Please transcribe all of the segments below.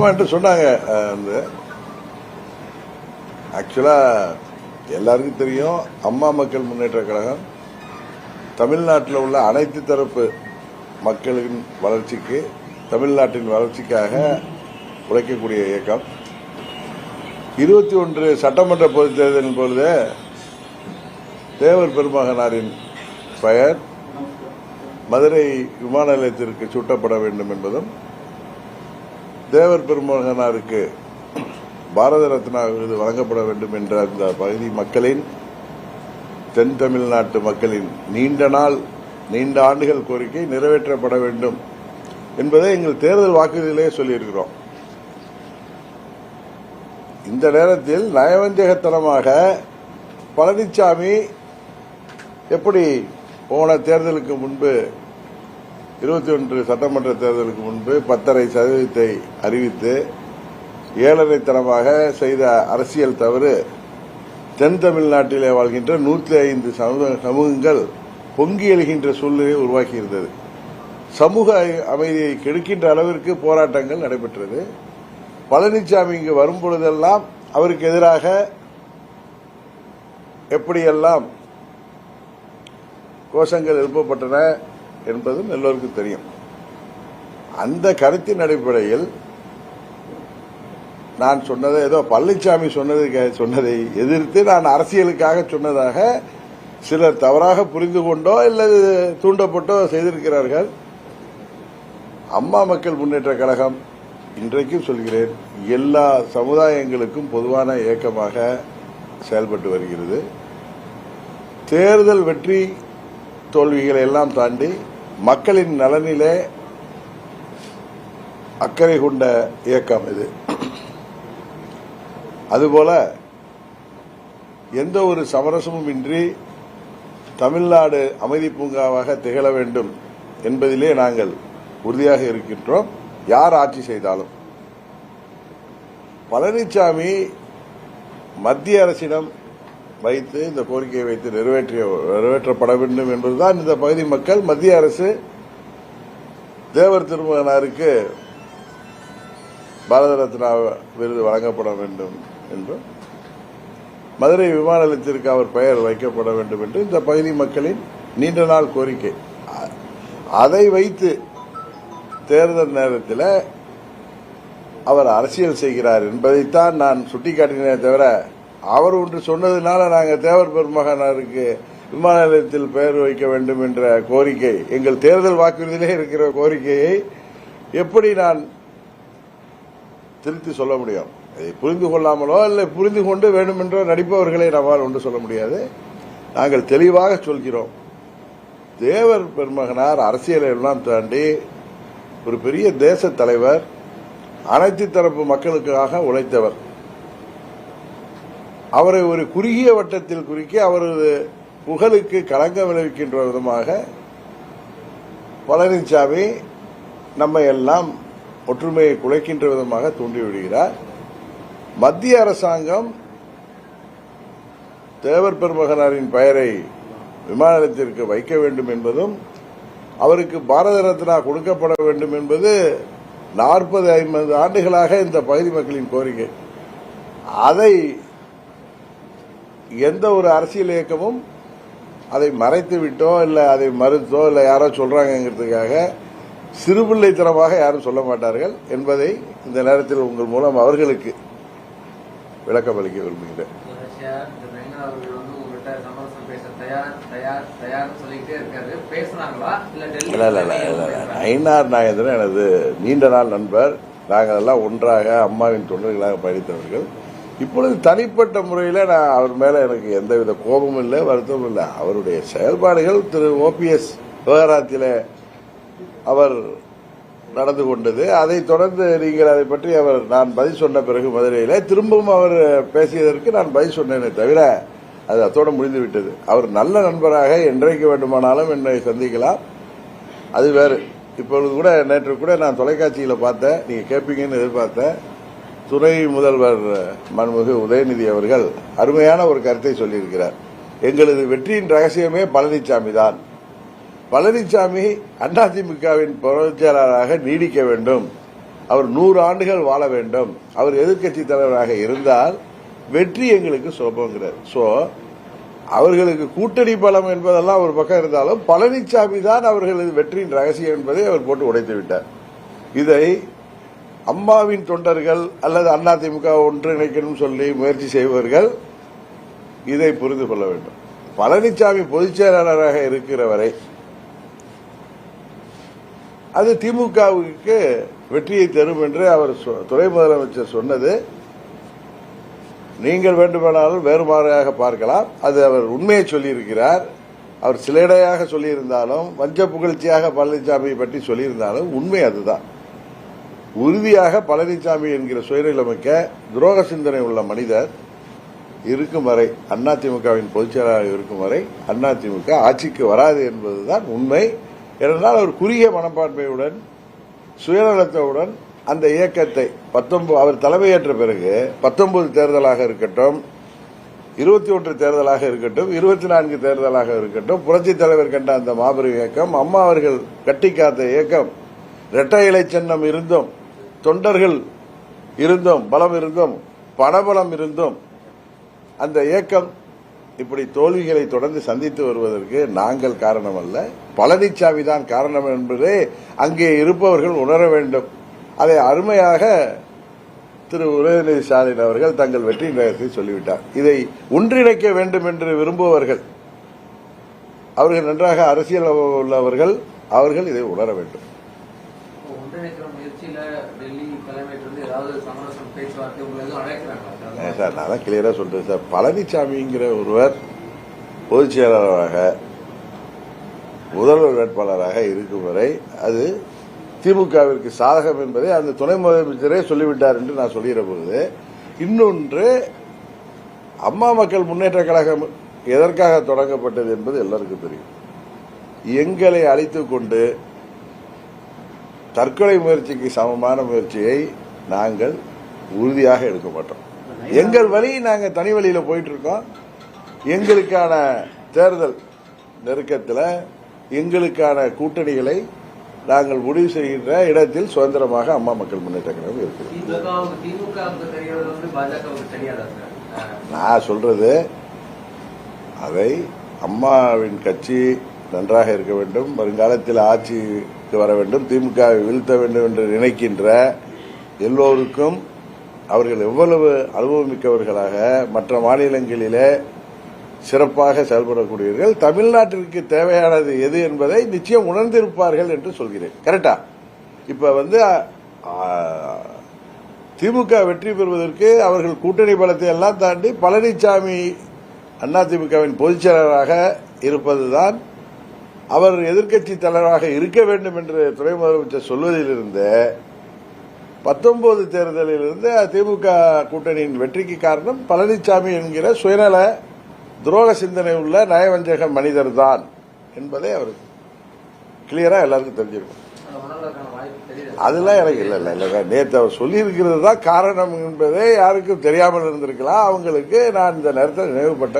ஆமா என்று சொன்னாங்க. ஆக்சுவலா எல்லாருக்கும் தெரியும், அம்மா மக்கள் முன்னேற்ற கழகம் தமிழ்நாட்டில் உள்ள அனைத்து தரப்பு மக்களின் வளர்ச்சிக்கு, தமிழ்நாட்டின் வளர்ச்சிக்காக உழைக்கக்கூடிய இயக்கம். 21 சட்டமன்ற பொதுத் தேர்தலின் பொழுது தேவர் பெருமகனாரின் பெயர் மதுரை விமான நிலையத்திற்கு சூட்டப்பட வேண்டும் என்பதும், தேவர் பெருமகனாருக்கு பாரத ரத்னா விருது வழங்கப்பட வேண்டும் என்ற அந்த பகுதி மக்களின், தென் தமிழ்நாட்டு மக்களின் நீண்ட ஆண்டுகள் கோரிக்கை நிறைவேற்றப்பட வேண்டும் என்பதை எங்கள் தேர்தல் வாக்குறுதியிலே சொல்லியிருக்கிறோம். இந்த நேரத்தில் நயவஞ்சகத்தனமாக பழனிசாமி எப்படி போன தேர்தலுக்கு முன்பு 21 சட்டமன்ற தேர்தலுக்கு முன்பு 10.5% அறிவித்து ஏளனைத்தனமாக செய்த அரசியல் தவறு தென் தமிழ்நாட்டிலே வாழ்கின்ற 105 சமூகங்கள் பொங்கி எழுகின்ற சூழ்நிலையை உருவாக்கியிருந்தது. சமூக அமைதியை கெடுக்கின்ற அளவிற்கு போராட்டங்கள் நடைபெற்றது. பழனிசாமி இங்கு வரும்பொழுதெல்லாம் அவருக்கு எதிராக எப்படியெல்லாம் கோஷங்கள் எழுப்பப்பட்டன என்பதும் எல்லோருக்கும் தெரியும். அந்த கருத்தின் அடிப்படையில் நான் சொன்னதை, ஏதோ பழனிசாமி சொன்னதை எதிர்த்து நான் அரசியலுக்காக சொன்னதாக சிலர் தவறாக புரிந்து கொண்டோ அல்லது தூண்டப்பட்டோ செய்திருக்கிறார்கள். அம்மா மக்கள் முன்னேற்ற கழகம், இன்றைக்கும் சொல்கிறேன், எல்லா சமுதாயங்களுக்கும் பொதுவான இயக்கமாக செயல்பட்டு வருகிறது. தேர்தல் வெற்றி தோல்விகளை எல்லாம் தாண்டி மக்களின் நலனிலே அக்கறை கொண்ட இயக்கம் இது. அதுபோல எந்த ஒரு சமரசமும் இன்றி தமிழ்நாடு அமைதி பூங்காவாக திகழ வேண்டும் என்பதிலே நாங்கள் உறுதியாக இருக்கின்றோம். யார் ஆட்சி செய்தாலும். பழனிசாமி மத்திய அரசிடம் வைத்து இந்த கோரிக்கையை வைத்து நிறைவேற்றப்பட வேண்டும் என்பதுதான் இந்த பகுதி மக்கள். மத்திய அரசு தேவர் திருமகனாருக்கு பாரத ரத்னா விருது வழங்கப்பட வேண்டும் என்றும், மதுரை விமான நிலையத்திற்கு அவர் பெயர் வைக்கப்பட வேண்டும் என்று இந்த பகுதி மக்களின் நீண்ட நாள் கோரிக்கை. அதை வைத்து தேர்தல் நேரத்தில் அவர் அரசியல் செய்கிறார் என்பதைத்தான் நான் சுட்டிக்காட்டினே தவிர, அவர் ஒன்று சொன்னதுனால நாங்கள் தேவர் பெருமகனாருக்கு விமான நிலையத்தில் பெயர் வைக்க வேண்டும் என்ற கோரிக்கை, எங்கள் தேர்தல் வாக்குறுதியிலே இருக்கிற கோரிக்கையை எப்படி நான் திருத்தி சொல்ல முடியும்? அதை புரிந்து கொள்ளாமலோ இல்லை புரிந்து கொண்டு வேண்டுமென்றோ நடிப்பவர்களை நம்மால் ஒன்று சொல்ல முடியாது. நாங்கள் தெளிவாக சொல்கிறோம், தேவர் பெருமகனார் அரசியலை எல்லாம் தாண்டி ஒரு பெரிய தேச தலைவர், அனைத்து தரப்பு மக்களுக்காக உழைத்தவர். அவரை ஒரு குறுகிய வட்டத்தில் குறிக்கி அவரது புகழுக்கு களங்கம் விளைவிக்கின்ற விதமாக பழனிசாமி நம்மை எல்லாம் ஒற்றுமையை குலைக்கின்ற விதமாக தூண்டிவிடுகிறார். மத்திய அரசாங்கம் தேவர் பெருமகனாரின் பெயரை விமான நிலையத்திற்கு வைக்க வேண்டும் என்பதும், அவருக்கு பாரத ரத்னா கொடுக்கப்பட வேண்டும் என்பது 40-50 ஆண்டுகளாக இந்த பகுதி மக்களின் கோரிக்கை. அதை எந்த ஒரு அரசியல் இயக்கமும் அதை மறைத்து விட்டோ இல்லை அதை மறுத்தோ இல்லை யாரோ சொல்றாங்கிறதுக்காக சிறுபிள்ளைத்தனமாக யாரும் சொல்ல மாட்டார்கள் என்பதை இந்த நேரத்தில் உங்கள் மூலம் அவர்களுக்கு விளக்கம் அளிக்க விரும்புகிறேன். நயினார் நாகேந்திரன் எனது நீண்ட நாள் நண்பர். நாங்கள் எல்லாம் ஒன்றாக அம்மாவின் தொண்டர்களாக பயணித்தவர்கள். இப்பொழுது தனிப்பட்ட முறையில் நான் அவர் மேல எனக்கு எந்தவித கோபமும் இல்லை, வருத்தமும் இல்லை. அவருடைய செயல்பாடுகள் திரு OPS விவகாரத்தில் அவர் நடந்து கொண்டது, அதை தொடர்ந்து நீங்கள் அதை பற்றி நான் பதில் சொன்ன பிறகு மதுரையில் திரும்பவும் அவர் பேசியதற்கு நான் பதில் சொன்னேனே தவிர அது அத்தோடு முடிந்துவிட்டது. அவர் நல்ல நண்பராக என்றைக்கு வேண்டுமானாலும் என்னை சந்திக்கலாம், அது வேறு. இப்பொழுது கூட நேற்று கூட நான் தொலைக்காட்சியில் பார்த்தேன், நீங்க கேட்பீங்கன்னு எதிர்பார்த்தேன். துணை முதல்வர் மன்மிகு உதயநிதி அவர்கள் அருமையான ஒரு கருத்தை சொல்லியிருக்கிறார். எங்களது வெற்றியின் ரகசியமே பழனிசாமி தான். பழனிசாமி அதிமுகவின் பொதுச் செயலாளராக நீடிக்க வேண்டும், அவர் 100 ஆண்டுகள் வாழ வேண்டும், அவர் எதிர்க்கட்சி தலைவராக இருந்தால் வெற்றி எங்களுக்கு சுலபங்கிறார். சோ அவர்களுக்கு கூட்டணி பலம் என்பதெல்லாம் ஒரு பக்கம் இருந்தாலும் பழனிசாமி தான் அவர்களது வெற்றியின் ரகசியம் என்பதை அவர் போட்டு உடைத்து விட்டார். இதை அம்மாவின் தொண்டர்கள் அல்லது அதிமுக ஒன்றிணைக்கணும் சொல்லி முயற்சி செய்பவர்கள் இதை புரிந்து கொள்ள வேண்டும். பழனிசாமி பொதுச் செயலாளராக இருக்கிற வரை அது திமுகவுக்கு வெற்றியை தரும் என்று அவர் துணை முதலமைச்சர் சொன்னது நீங்கள் வேண்டுமானாலும் வேறுமாறாக பார்க்கலாம். அது அவர் உண்மையை சொல்லியிருக்கிறார். அவர் சிலைடையாக சொல்லியிருந்தாலும் வஞ்ச புகழ்ச்சியாக பழனிசாமியை பற்றி சொல்லியிருந்தாலும் உண்மை அதுதான். உறுதியாக பழனிசாமி என்கிற சுயநலமிக்க துரோக சிந்தனை உள்ள மனிதர் இருக்கும் வரை, அதிமுகவின் பொதுச் செயலாளர் இருக்கும் வரை அதிமுக ஆட்சிக்கு வராது என்பதுதான் உண்மை. ஏனென்றால் அவர் குறுகிய மனப்பான்மையுடன் சுயநலத்துடன் அந்த இயக்கத்தை அவர் தலைமையேற்ற பிறகு 19 தேர்தலாக இருக்கட்டும், 21 தேர்தலாக இருக்கட்டும், 24 தேர்தலாக இருக்கட்டும், புரட்சித் தலைவர் கண்ட அந்த மாபெரும் இயக்கம், அம்மா அவர்கள் கட்டி காத்த இயக்கம், இரட்டை இலை சின்னம் இருந்தும், தொண்டர்கள் இருந்தும், பலம் இருந்தும், பணபலம் இருந்தும் அந்த இயக்கம் இப்படி தோல்விகளை தொடர்ந்து சந்தித்து வருவதற்கு நாங்கள் காரணம் அல்ல, பழனிசாமி தான் காரணம் என்பதை அங்கே இருப்பவர்கள் உணர வேண்டும். அதை அருமையாக திரு உதயநிதி ஸ்டாலின் அவர்கள் தங்கள் வெற்றியின் ரகசியத்தை சொல்லிவிட்டார். இதை ஒன்றிணைக்க வேண்டும் என்று விரும்புபவர்கள், அவர்கள் நன்றாக அரசியல் உள்ளவர்கள், அவர்கள் இதை உணர வேண்டும். சார் நான் தான் கிளியரா சொல்றேன் சார். பழனிசாமிங்கிற ஒருவர் பொதுச் செயலாளராக முதல்வர் வேட்பாளராக இருக்கும் வரை அது திமுகவிற்கு சாதகம் என்பதை அந்த துணை முதலமைச்சரே சொல்லிவிட்டார் என்று நான் சொல்கிற பொழுது, இன்னொன்று அம்மா மக்கள் முன்னேற்ற கழகம் எதற்காக தொடங்கப்பட்டது என்பது எல்லாருக்கும் தெரியும். எங்களை அழைத்துக் கொண்டு தற்கொலை முயற்சிக்கு சமமான முயற்சியை நாங்கள் உறுதியாக எடுக்க மாட்டோம். எங்கள் வழி நாங்கள் தனி வழியில போயிட்டு இருக்கோம். எங்களுக்கான தேர்தல் நெருக்கத்தில் எங்களுக்கான கூட்டணிகளை நாங்கள் முடிவு செய்கின்ற இடத்தில் சுதந்திரமாக அம்மா மக்கள் முன்னேற்ற கழகம் இருக்கிறது. நான் சொல்றது அதை அம்மாவின் கட்சி நன்றாக இருக்க வேண்டும், வருங்காலத்தில் ஆட்சிக்கு வர வேண்டும், திமுகவை வீழ்த்த வேண்டும் என்று நினைக்கின்ற எல்லோருக்கும் அவர்கள் எவ்வளவு அனுபவமிக்கவர்களாக மற்ற மாநிலங்களிலே சிறப்பாக செயல்படக்கூடியவர்கள், தமிழ்நாட்டிற்கு தேவையானது எது என்பதை நிச்சயம் உணர்ந்திருப்பார்கள் என்று சொல்கிறேன். கரெக்டா? இப்ப திமுக வெற்றி பெறுவதற்கு அவர்கள் கூட்டணி பலத்தை எல்லாம் தாண்டி பழனிசாமி அதிமுகவின் பொதுச் செயலராக இருப்பதுதான், அவர் எதிர்க்கட்சி தலைவராக இருக்க வேண்டும் என்று துணை முதலமைச்சர் சொல்வதிலிருந்து 19 தேர்தலிலிருந்து திமுக கூட்டணியின் வெற்றிக்கு காரணம் பழனிசாமி என்கிற சுயநல துரோக சிந்தனை உள்ள நயவஞ்சக மனிதர் தான் என்பதை அவருக்கு கிளியரா எல்லாருக்கும் தெரிஞ்சிருக்கும். அதெல்லாம் எனக்கு இல்ல நேற்று அவர் சொல்லியிருக்கிறது தான் காரணம் என்பதே யாருக்கும் தெரியாமல் இருந்திருக்கலாம். அவங்களுக்கு நான் இந்த நேரத்தில் நினைவுபட்ட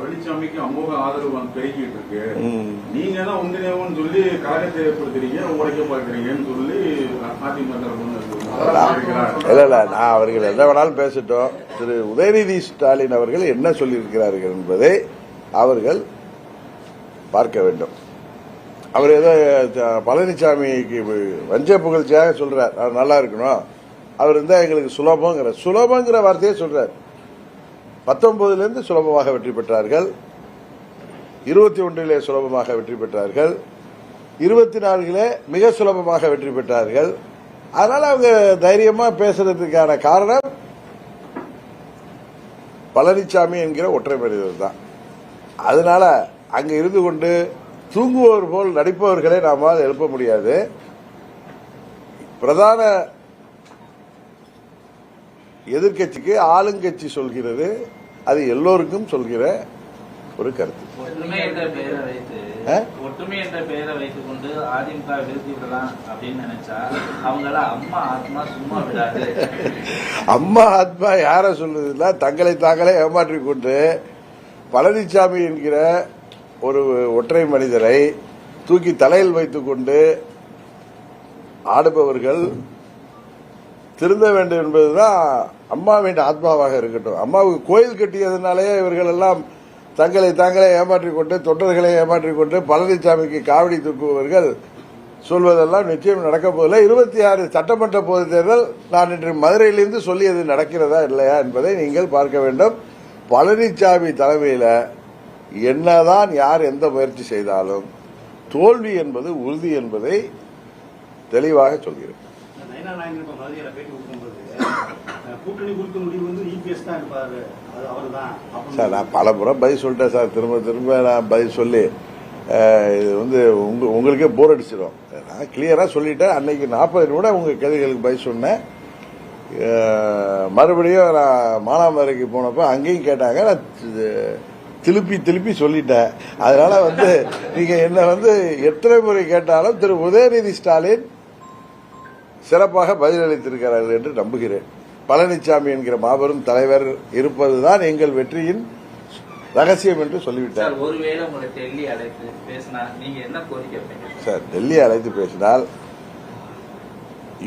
பழனிசாமிக்கு அமோக ஆதரவு பெருகிட்டு இருக்கு. நீங்க தான் ஒன்றிணைவோன்னு சொல்லி கழகத்தை ஏற்படுத்துறீங்க, உடைக்க பார்க்கறீங்கன்னு சொல்லி இல்ல நான் அவர்கள் என்ன வேணாலும் பேசட்டும். திரு உதயநிதி ஸ்டாலின் அவர்கள் என்ன சொல்லியிருக்கிறார்கள் என்பதை அவர்கள் பார்க்க வேண்டும். அவர் ஏதோ பழனிசாமிக்கு வஞ்ச புகழ்ச்சியாக சொல்றார், அவர் நல்லா இருக்கணும், அவர் இருந்தா எங்களுக்கு சுலபங்கிற வார்த்தையை சொல்றார். 19 சுலபமாக வெற்றி பெற்றார்கள், 21 சுலபமாக வெற்றி பெற்றார்கள், 24 மிக சுலபமாக வெற்றி பெற்றார்கள். அதனால அவங்க தைரியமா பேசுறதுக்கான காரணம் பழனிசாமி என்கிற ஒற்றை மனிதர் தான். அதனால அங்க இருந்து கொண்டு தூங்குவோர் போல் நடிப்பவர்களை நாமால் எழுப்ப முடியாது. பிரதான எதிர்கட்சிக்கு ஆளுங்கட்சி சொல்கிறது, அது எல்லோருக்கும் சொல்கிற ஒரு கருத்து. ஒற்றுமை என்ற பெயரை வைத்துக் கொண்டு அதிமுக வீழ்த்தி விடலாம் அப்படின்னு நினைச்சா அவங்கள அம்மா ஆத்மா சும்மா விடாது. அம்மா ஆத்மா யார சொல்றதுன்னா தங்களை தாங்களே ஏமாற்றிக் கொண்டு பழனிசாமி என்கிற ஒரு ஒற்றை மனிதரை தூக்கி தலையில் வைத்துக் கொண்டு ஆடுபவர்கள் திருந்த வேண்டும் என்பதுதான் அம்மாவின் ஆத்மாவாக இருக்கட்டும். அம்மாவுக்கு கோயில் கட்டியதுனாலேயே இவர்கள் எல்லாம் தங்களை தாங்களே ஏமாற்றிக் கொண்டு தொண்டர்களை ஏமாற்றிக் கொண்டு பழனிசாமிக்கு காவடி தூக்குபவர்கள் சொல்வதெல்லாம் நிச்சயம் நடக்கப் போதில்லை. 26 சட்டமன்ற பொதுத் தேர்தல் நான் இன்று மதுரையிலிருந்து சொல்லியது நடக்கிறதா இல்லையா என்பதை நீங்கள் பார்க்க வேண்டும். பழனிசாமி தலைமையில் என்னதான் யார் எந்த முயற்சி செய்தாலும் தோல்வி என்பது உறுதி என்பதை தெளிவாக சொல்கிறேன். கூட்டணி குறித்த முடிவு வந்து இபிஎஸ் தான் இருப்பாரு, அது அவர்தான். சார் நான் பல முறை பதில் சொல்லிட்டேன் சார். திரும்ப திரும்ப நான் பதில் சொல்லி இது வந்து உங்களுக்கே போர் அடிச்சிடும். நான் கிளியரா சொல்லிட்டேன். அன்னைக்கு 40 நிமிடம் உங்க கேள்விகளுக்கு பதில் சொன்னேன். மறுபடியும் நான் மானாமதுரைக்கு போனப்ப அங்கேயும் கேட்டாங்க. நான் திருப்பி சொல்லிட்டேன். அதனால வந்து நீங்க என்ன வந்து எத்தனை முறை கேட்டாலும் திரு உதயநிதி ஸ்டாலின் சிறப்பாக பதிலளித்திருக்கிறார்கள் என்று நம்புகிறேன். பழனிசாமி என்கிற மாபெரும் தலைவர் இருப்பதுதான் எங்கள் வெற்றியின் ரகசியம் என்று சொல்லிவிட்டார். ஒருவேளை உங்களை டெல்லி அழைத்து பேசினா நீங்க என்ன கோரிக்கை சார்? டெல்லி அழைத்து பேசினால்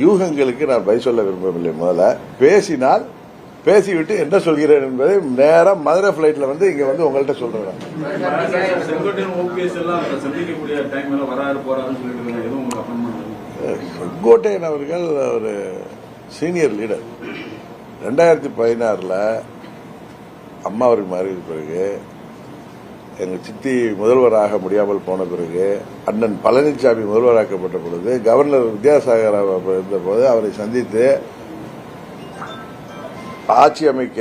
யூகங்களுக்கு நான் பதில் சொல்ல விரும்பவில்லை. முதல்ல பேசினால் பேசிவிட்டு என்ன சொல்கிறேன் என்பதை நேரம் மதுரை பிளைட்ல வந்து இங்க வந்து உங்கள்கிட்ட சொல்றேன். செங்கோட்டையன் அவர்கள் ஒரு சீனியர் லீடர். 2016 அம்மா அவருக்கு மாறிய பிறகு எங்கள் சித்தி முதல்வராக முடியாமல் போன பிறகு அண்ணன் பழனிசாமி முதல்வராக்கப்பட்ட பொழுது கவர்னர் வித்யாசாகர் இருந்த போது அவரை சந்தித்து ஆட்சி அமைக்க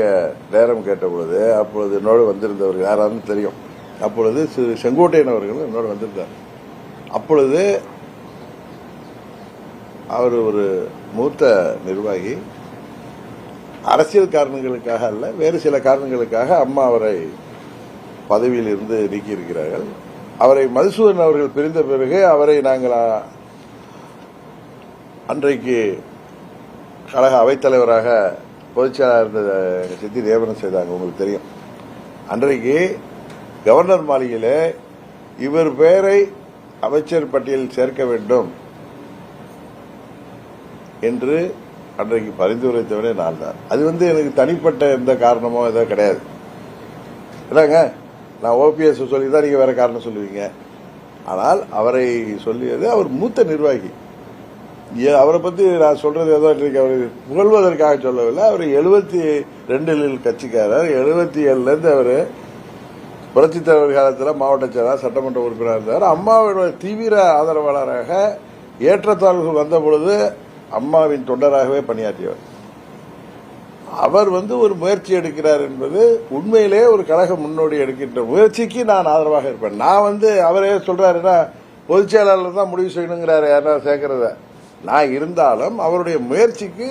நேரம் கேட்ட பொழுது அப்பொழுது என்னோடு வந்திருந்தவர்கள் யாராவது தெரியும். அப்பொழுது செங்கோட்டையன் அவர்கள் என்னோடு வந்திருந்தார். அப்பொழுது அவர் ஒரு மூத்த நிர்வாகி. அரசியல் காரணங்களுக்காக அல்ல, வேறு சில காரணங்களுக்காக அம்மா அவரை பதவியில் இருந்து நீக்கியிருக்கிறார்கள். அவரை மதுசூதன் அவர்கள் பிரிந்த பிறகு அவரை நாங்கள் அன்றைக்கு கழக அவைத்தலைவராக பொதுச்செயலாளர் இருந்த சித்தி நியமனம் செய்தாங்க. உங்களுக்கு தெரியும். அன்றைக்கு கவர்னர் மாளிகையில் இவர் பெயரை அமைச்சர் பட்டியலில் சேர்க்க வேண்டும் என்று அன்றைக்கு பரிந்துரைத்தவரே நான் தான். அது வந்து எனக்கு தனிப்பட்ட எந்த காரணமோ ஏதோ கிடையாது. இல்லைங்க, நான் ஓபிஎஸ் சொல்லி தான் நீங்க வேற காரணம் சொல்லுவீங்க. ஆனால் அவரை சொல்லியது அவர் மூத்த நிர்வாகி. அவரை பத்தி நான் சொல்றது ஏதோ இன்றைக்கு அவரை புகழ்வதற்காக சொல்லவில்லை. அவர் 72 கட்சிக்காரர். 77 இருந்து அவர் புரட்சித் தலைவர் காலத்தில் மாவட்ட செயலாளர் சட்டமன்ற உறுப்பினர் இருந்தார். அம்மாவுடைய தீவிர ஆதரவாளராக ஏற்றத்தாழ்வுகள் வந்த பொழுது அம்மாவின் தொண்டராகவே பணியாற்றியவர். அவர் வந்து ஒரு முயற்சி எடுக்கிறார் என்பது உண்மையிலேயே ஒரு கழக முன்னோடி எடுக்கின்ற முயற்சிக்கு நான் ஆதரவாக இருப்பேன். நான் வந்து அவரே சொல்றாருன்னா பொதுச் செயலாளர் தான் முடிவு செய்யணுங்கிறாரு யாரா சேர்க்கிறத. நான் இருந்தாலும் அவருடைய முயற்சிக்கு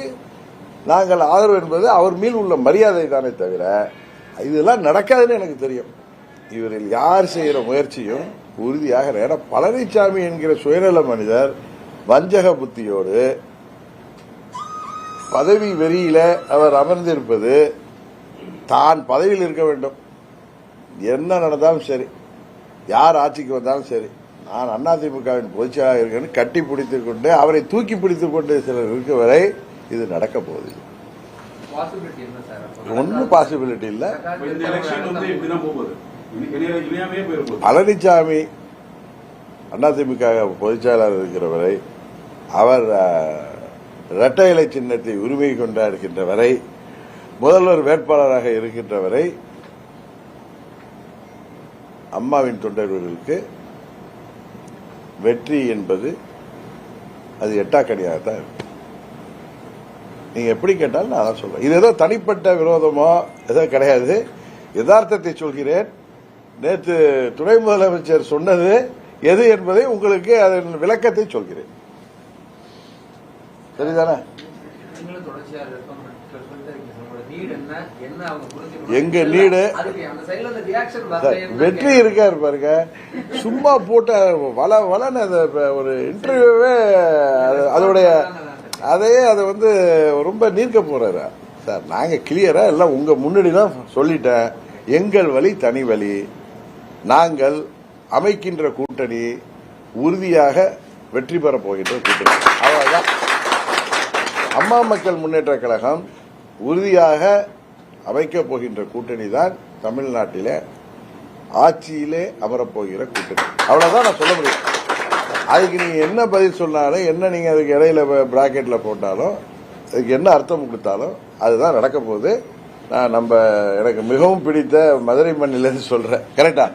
நாங்கள் ஆதரவு என்பது அவர் மீது உள்ள மரியாதை தானே தவிர இதெல்லாம் நடக்காதுன்னு எனக்கு தெரியும். இவரில் யார் செய்கிற முயற்சியும் உறுதியாக. ஏன்னா பழனிசாமி என்கிற சுயநல மனிதர் வஞ்சக புத்தியோடு பதவி வெறியில அவர் அமர்ந்திருப்பது, தான் பதவியில் இருக்க வேண்டும், என்ன நடந்தாலும் சரி, யார் ஆட்சிக்கு வந்தாலும் சரி, நான் அதிமுகவின் பொதுச்செயலாளர் இருக்கேன்னு கட்டி பிடித்துக் கொண்டு அவரை தூக்கி பிடித்துக் கொண்டு சிலர் இருக்க வரை இது நடக்க போகுது. ஒன்னும் பாசிபிலிட்டி இல்ல. பழனிசாமி அதிமுக பொதுச் செயலாளர் இருக்கிற வரை, அவர் இரட்டை இலை சின்னத்தை உரிமை கொண்டாடுகின்ற வரை, முதல்வர் வேட்பாளராக இருக்கின்ற வரை அம்மாவின் தொண்டர்களுக்கு வெற்றி என்பது அது எட்டாக்கடியாகத்தான் இருக்கு. நீங்க எப்படி கேட்டாலும் நான் அதான் சொல்றேன். இது ஏதோ தனிப்பட்ட விரோதமோ ஏதோ கிடையாது. யதார்த்தத்தை சொல்கிறேன். நேற்று துணை முதலமைச்சர் சொன்னது எது என்பதை உங்களுக்கு அதன் விளக்கத்தை சொல்கிறேன். சரிதானே? எங்க நீடு வெற்றி இருக்காரு பாருங்க. சும்மா போட்ட வளன்னு ஒரு இன்டர்வியூவே அதோடைய அதையே அதை வந்து ரொம்ப நீர்க்க போறாரு சார். நாங்க கிளியரா எல்லாம் உங்க முன்னாடி தான் சொல்லிட்டேன். எங்கள் வழி தனி வழி. நாங்கள் அமைக்கின்ற கூட்டணி உறுதியாக வெற்றி பெற போகின்ற கூட்டணி. அவ்வளவுதான். அம்மா மக்கள் முன்னேற்ற கழகம் உறுதியாக அமைக்கப் போகின்ற கூட்டணி தான் தமிழ்நாட்டிலே ஆட்சியிலே அமரப்போகிற கூட்டணி. அவ்வளவுதான் நான் சொல்ல முடியும். அதுக்கு நீங்க என்ன பதில் சொன்னாலும், என்ன நீங்க அதுக்கு இடையில பிராக்கெட்ல போட்டாலும், அதுக்கு என்ன அர்த்தம் கொடுத்தாலும் அதுதான் நடக்க போகுது. நான் எனக்கு மிகவும் பிடித்த மதுரை மண்ணிலிருந்து சொல்றேன். கரெக்டா?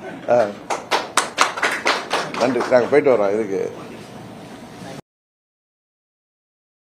நன்றி. நாங்க போயிட்டு வரோம் இதுக்கு.